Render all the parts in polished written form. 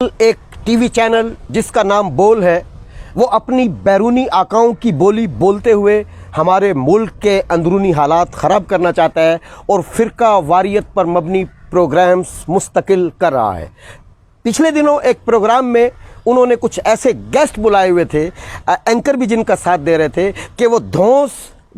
ایک T V channel جس کا نام بول ہے، وہ اپنی بیرونی آقاؤں کی بولی بولتے ہوئے ہمارے ملک کے اندرونی حالات خراب کرنا چاہتا ہے اور فرقہ واریت پر مبنی پروگرامز مستقل کر رہا ہے۔ پچھلے دنوں ایک پروگرام میں انہوں نے کچھ ایسے گیسٹ بلائے ہوئے تھے، اینکر بھی جن کا ساتھ دے رہے تھے، کہ وہ دھونس،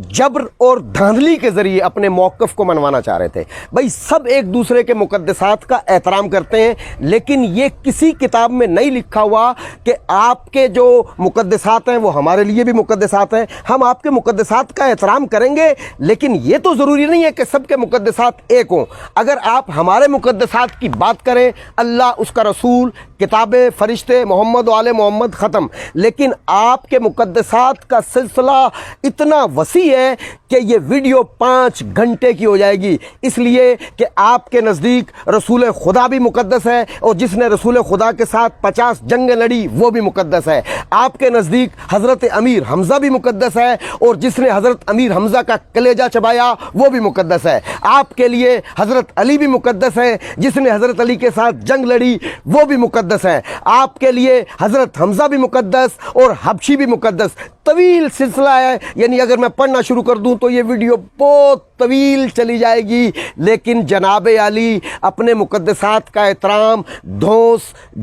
جبر اور دھاندلی کے ذریعے اپنے موقف کو منوانا چاہ رہے تھے۔ بھائی سب ایک دوسرے کے مقدسات کا احترام کرتے ہیں، لیکن یہ کسی کتاب میں نہیں لکھا ہوا کہ آپ کے جو مقدسات ہیں وہ ہمارے لیے بھی مقدسات ہیں، ہم آپ کے مقدسات کا احترام کریں گے، لیکن یہ تو ضروری نہیں ہے کہ سب کے مقدسات ایک ہوں۔ اگر آپ ہمارے مقدسات کی بات کریں، اللہ، اس کا رسول، کتابیں، فرشتے، محمد و آل محمد، ختم۔ لیکن آپ کے مقدسات کا سلسلہ اتنا وسیع ہے کہ یہ ویڈیو 5 گھنٹے کی ہو جائے گی، اس لیے کہ آپ کے نزدیک رسول خدا بھی مقدس ہے، اور جس نے رسول خدا کے ساتھ 50 جنگیں لڑی وہ بھی مقدس ہے۔ آپ کے نزدیک حضرت امیر حمزہ بھی مقدس ہے، اور جس نے حضرت امیر حمزہ کا کلیجہ چبایا وہ بھی مقدس ہے۔ آپ کے لیے حضرت علی بھی مقدس ہے، جس نے حضرت علی کے ساتھ جنگ لڑی وہ بھی مقدس ہے۔ آپ کے لیے حضرت حمزہ بھی مقدس اور حبشی بھی مقدس۔ طویل سلسلہ ہے، یعنی اگر میں پڑھنا شروع کر دوں تو یہ ویڈیو بہت طویل چلی جائے گی، لیکن جناب علی اپنے مقدسات کا احترام دھونس،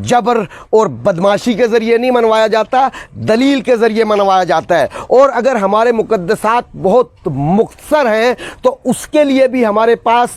جبر اور بدماشی کے ذریعے نہیں منوایا جاتا، دلیل کے ذریعے منوایا جاتا ہے۔ اور اگر ہمارے مقدسات بہت مختصر ہیں تو اس کے لیے بھی ہمارے پاس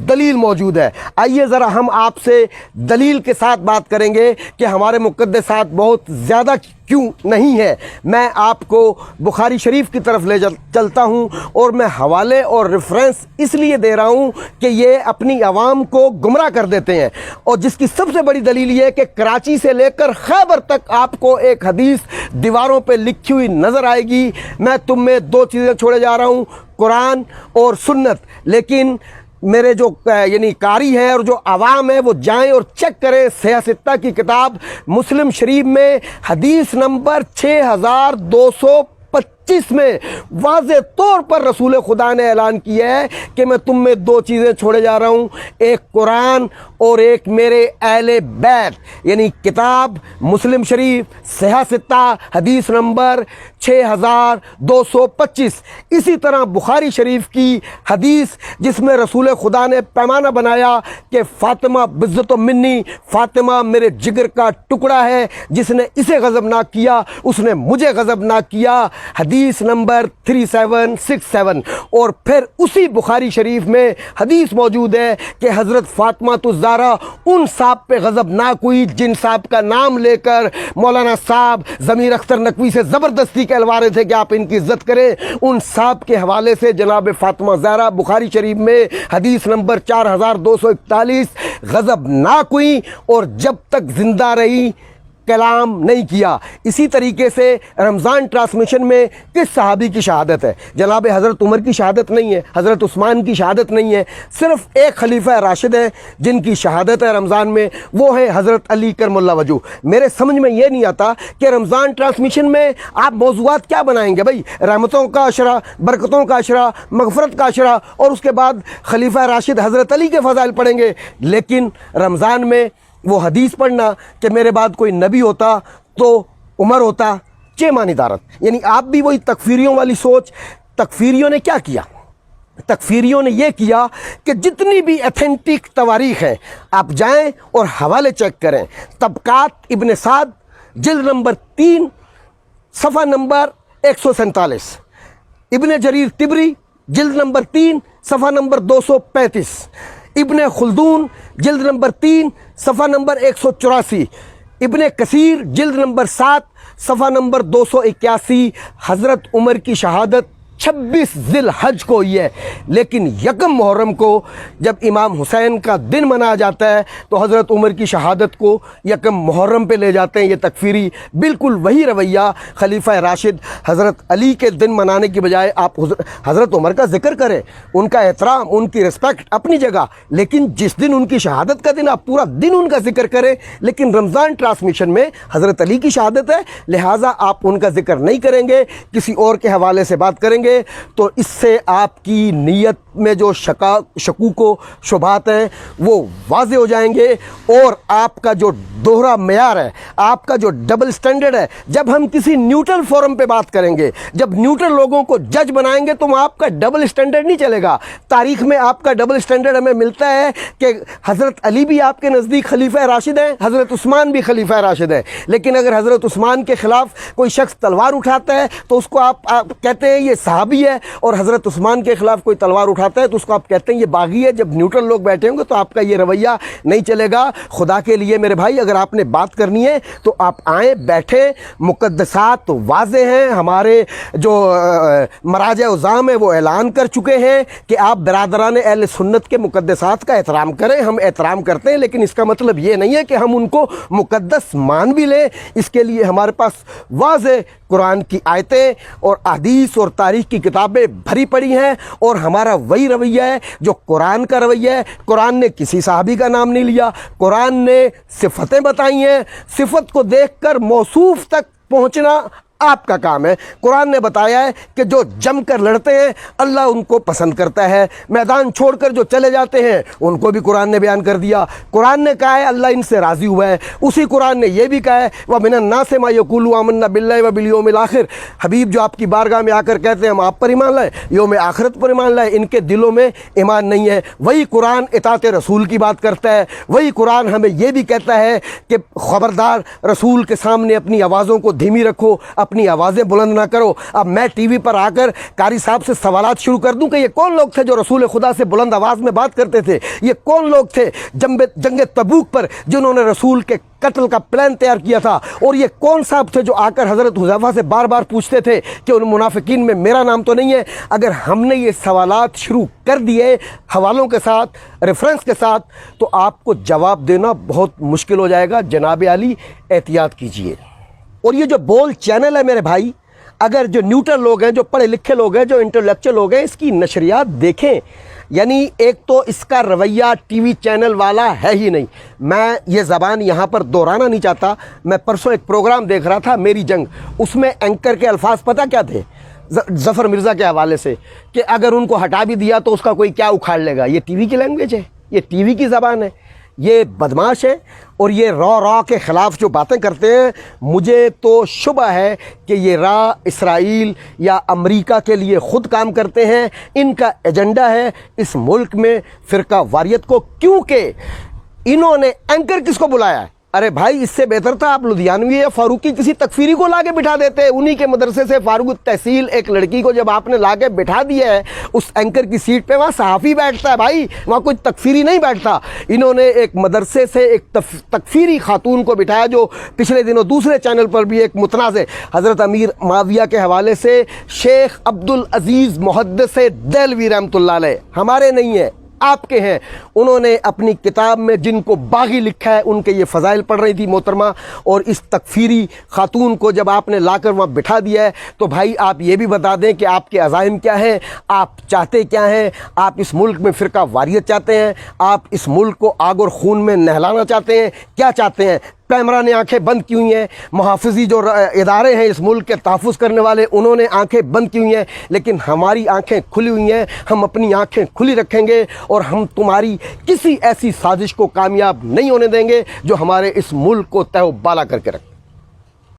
دلیل موجود ہے۔ آئیے ذرا ہم آپ سے دلیل کے ساتھ بات کریں گے کہ ہمارے مقدسات بہت زیادہ کیوں نہیں ہے۔ میں آپ کو بخاری شریف کی طرف لے چلتا ہوں، اور میں حوالے اور ریفرنس اس لیے دے رہا ہوں کہ یہ اپنی عوام کو گمراہ کر دیتے ہیں، اور جس کی سب سے بڑی دلیل یہ ہے کہ کراچی سے لے کر خیبر تک آپ کو ایک حدیث دیواروں پہ لکھی ہوئی نظر آئے گی۔ میں تم میں 2 چیزیں چھوڑے جا رہا ہوں، قرآن اور سنت، لیکن میرے جو یعنی قاری ہیں اور جو عوام ہیں وہ جائیں اور چیک کریں صحیح ستہ کی کتاب مسلم شریف میں حدیث نمبر 6225 میں واضح طور پر رسول خدا نے اعلان کیا ہے کہ میں تم میں 2 چیزیں چھوڑے جا رہا ہوں، ایک قرآن اور ایک میرے اہل بیت، یعنی کتاب مسلم شریف صحیح ستہ حدیث نمبر 6225۔ اسی طرح بخاری شریف کی حدیث جس میں رسول خدا نے پیمانہ بنایا کہ فاطمہ بزت و منی، فاطمہ میرے جگر کا ٹکڑا ہے، جس نے اسے غضبناک کیا اس نے مجھے غضبناک کیا، حدیث نمبر 3767۔ اور پھر اسی بخاری شریف میں حدیث موجود ہے کہ حضرت فاطمہ الزہرا ان صاحب پہ غضبناک ہوئی جن صاحب کا نام لے کر مولانا صاحب ضمیر اختر نقوی سے زبردستی کہلوا رہے تھے کہ آپ ان کی عزت کریں۔ ان صاحب کے حوالے سے جناب فاطمہ زہرا بخاری شریف میں حدیث نمبر 4241 غضبناک ہوئی، اور جب تک زندہ رہی کلام نہیں کیا۔ اسی طریقے سے رمضان ٹرانسمیشن میں کس صحابی کی شہادت ہے؟ جناب حضرت عمر کی شہادت نہیں ہے، حضرت عثمان کی شہادت نہیں ہے، صرف ایک خلیفہ راشد ہے جن کی شہادت ہے رمضان میں، وہ ہے حضرت علی کرم اللہ وجہ۔ میرے سمجھ میں یہ نہیں آتا کہ رمضان ٹرانسمیشن میں آپ موضوعات کیا بنائیں گے؟ بھائی رحمتوں کا عشرہ، برکتوں کا عشرہ، مغفرت کا عشرہ، اور اس کے بعد خلیفہ راشد حضرت علی کے فضائل پڑھیں گے، لیکن رمضان میں وہ حدیث پڑھنا کہ میرے بعد کوئی نبی ہوتا تو عمر ہوتا، چے مانی دارت، یعنی آپ بھی وہی تکفیریوں والی سوچ۔ تکفیریوں نے کیا کیا؟ تکفیریوں نے یہ کیا کہ جتنی بھی ایتھنٹک تواریخ ہیں آپ جائیں اور حوالے چیک کریں۔ طبقات ابن سعد جلد نمبر 3 صفحہ نمبر 147، ابن جریر طبری جلد نمبر 3 صفحہ نمبر 235، ابن خلدون جلد نمبر 3 صفحہ نمبر 184، ابن کثیر جلد نمبر 7 صفحہ نمبر 281۔ حضرت عمر کی شہادت 26 ذی الحج کو ہوئی ہے، لیکن یکم محرم کو جب امام حسین کا دن منایا جاتا ہے تو حضرت عمر کی شہادت کو یکم محرم پہ لے جاتے ہیں۔ یہ تکفیری بالکل وہی رویہ خلیفہ راشد حضرت علی کے دن منانے کی بجائے آپ حضرت عمر کا ذکر کریں، ان کا احترام، ان کی رسپیکٹ اپنی جگہ، لیکن جس دن ان کی شہادت کا دن آپ پورا دن ان کا ذکر کریں۔ لیکن رمضان ٹرانسمیشن میں حضرت علی کی شہادت ہے، لہٰذا آپ ان کا ذکر نہیں کریں گے، کسی اور کے حوالے سے بات کریں گے۔ करेंगे तो इससे आपकी नीयत में जो शकूक व शुबहात हैं वो वाज़े हो जाएंगे, और आपका जो दोहरा मेयार है, आपका जो डबल स्टैंडर्ड है, जब हम किसी न्यूट्रल फोरम पे बात करेंगे, जब न्यूट्रल लोगों को जज बनाएंगे तो आपका डबल स्टैंडर्ड नहीं चलेगा। तारीख में आपका डबल स्टैंडर्ड हमें मिलता है कि हज़रत अली भी आपके नज़दीक खलीफा राशिद हैं, हज़रत उस्मान भी खलीफा राशिद हैं, लेकिन अगर हज़रत उस्मान के ख़िलाफ़ कोई शख्स तलवार उठाता है तो उसको आप कहते हैं ये सहाबी है, और हज़रत उस्मान के ख़िलाफ़ कोई तलवार उठाता है तो उसको आप कहते हैं ये बागी है। जब न्यूट्रल लोग बैठे होंगे तो आपका ये रवैया नहीं चलेगा। खुदा के लिए मेरे भाई, अगर आपने बात करनी है तो आप आएँ, बैठें, मुक़द्दसात वाज़े हैं, हमारे जो मराजा उज़ाम है वो ऐलान कर चुके हैं कि आप बरादरान अहले सुन्नत के मुक़द्दसात का एहतराम करें। हम एहतराम करते हैं, लेकिन इसका मतलब ये नहीं है कि हम उनको मुक़द्दस मान भी लें। इसके लिए हमारे पास वाज़े कुरान की आयतें और हदीस और तारीख़ की किताबें भरी पड़ी हैं, और हमारा वही रवैया है जो कुरान का रवैया है। कुरान ने किसी साहबी का नाम नहीं लिया, कुरान ने सिफ़तें बताई हैं, सिफ़त को देखकर मौसूफ़ तक पहुँचना आपका काम है। कुरान ने बताया है कि जो जमकर लड़ते हैं अल्लाह उनको पसंद करता है, मैदान छोड़कर जो चले जाते हैं उनको भी कुरान ने बयान कर दिया। कुरान ने कहा है अल्लाह इनसे राज़ी हुआ है। उसी कुरान ने यह भी कहा है व मिनन नास मा यक़ूलू आमन्ना बिल्लाहि व बिल यौमिल आखिर। हबीब जो आपकी बारगाह में आकर कहते हैं हम आप पर ईमान लाए, यौम आखिरत पर ईमान लाए, इनके दिलों में ईमान नहीं है। वही कुरान इताअत रसूल की बात करता है। वही कुरान हमें यह भी कहता है कि ख़बरदार रसूल के सामने अपनी आवाज़ों को धीमी रखो, अपनी आवाज़ें बुलंद ना करो। अब मैं टीवी पर आकर कारी साहब से सवालात शुरू कर दूं कि ये कौन लोग थे जो रसूल खुदा से बुलंद आवाज़ में बात करते थे? ये कौन लोग थे जंग तबूक पर जिन्होंने रसूल के कत्ल का प्लान तैयार किया था? और ये कौन साहब थे जो आकर हज़रत हुज़ैफा से बार बार पूछते थे कि उन मुनाफिकीन में मेरा नाम तो नहीं है? अगर हमने ये सवालात शुरू कर दिए हवालों के साथ, रेफरेंस के साथ, तो आपको जवाब देना बहुत मुश्किल हो जाएगा। जनाब आली एहतियात कीजिए। और ये जो बोल चैनल है मेरे भाई, अगर जो न्यूट्रल लोग हैं, जो पढ़े लिखे लोग हैं, जो इंटेलेक्चुअल लोग हैं, इसकी नशरियात देखें। यानी एक तो इसका रवैया टीवी चैनल वाला है ही नहीं। मैं ये ज़बान यहाँ पर दोहराना नहीं चाहता। मैं परसों एक प्रोग्राम देख रहा था, मेरी जंग, उसमें एंकर के अल्फाज पता क्या थे? ज़फ़र मिर्ज़ा के हवाले से, कि अगर उनको हटा भी दिया तो उसका कोई क्या उखाड़ लेगा। ये टीवी की लैंग्वेज है, ये टीवी की ज़बान है, ये बदमाश है। और ये रॉ के ख़िलाफ़ जो बातें करते हैं, मुझे तो शुबा है कि ये इसराइल या अमेरिका के लिए ख़ुद काम करते हैं। इनका एजेंडा है इस मुल्क में फ़िरका वारियत को, क्योंकि इन्होंने एंकर किसको बुलाया है? अरे भाई, इससे बेहतर था आप लुधियानवी या फारूकी किसी तकफीरी को लाके बिठा देते। उन्हीं के मदरसे से फारूक तहसील एक लड़की को जब आपने लाके बिठा दिया है उस एंकर की सीट पे, वहाँ सहाफ़ी बैठता है भाई, वहाँ कोई तकफीरी नहीं बैठता। इन्होंने एक मदरसे से एक तकफीरी खातून को बिठाया, जो पिछले दिनों दूसरे चैनल पर भी एक मुतनाज़ हज़रत अमीर माविया के हवाले से शेख अब्दुल अज़ीज़ मुहद्दिस देलवी रहमतुल्लाह अलैह, हमारे नहीं है, आपके हैं। उन्होंने अपनी किताब में जिनको बागी लिखा है उनके ये फ़ज़ाइल पढ़ रही थी मोहतरमा, और इस तकफीरी खातून को जब आपने लाकर वहाँ बिठा दिया है तो भाई आप ये भी बता दें कि आपके अज़ाइम क्या हैं, आप चाहते क्या हैं। आप इस मुल्क में फ़िरका वारियत चाहते हैं? आप इस मुल्क को आग और खून में नहलाना चाहते हैं? क्या चाहते हैं? कैमरा ने आंखें बंद की हुई हैं, मुहाफ़िज़ी जो इदारे हैं इस मुल्क के तहफ़्फ़ुज़ करने वाले, उन्होंने आंखें बंद की हुई हैं, लेकिन हमारी आंखें खुली हुई हैं। हम अपनी आंखें खुली रखेंगे और हम तुम्हारी किसी ऐसी साजिश को कामयाब नहीं होने देंगे जो हमारे इस मुल्क को तहबाला करके रखे।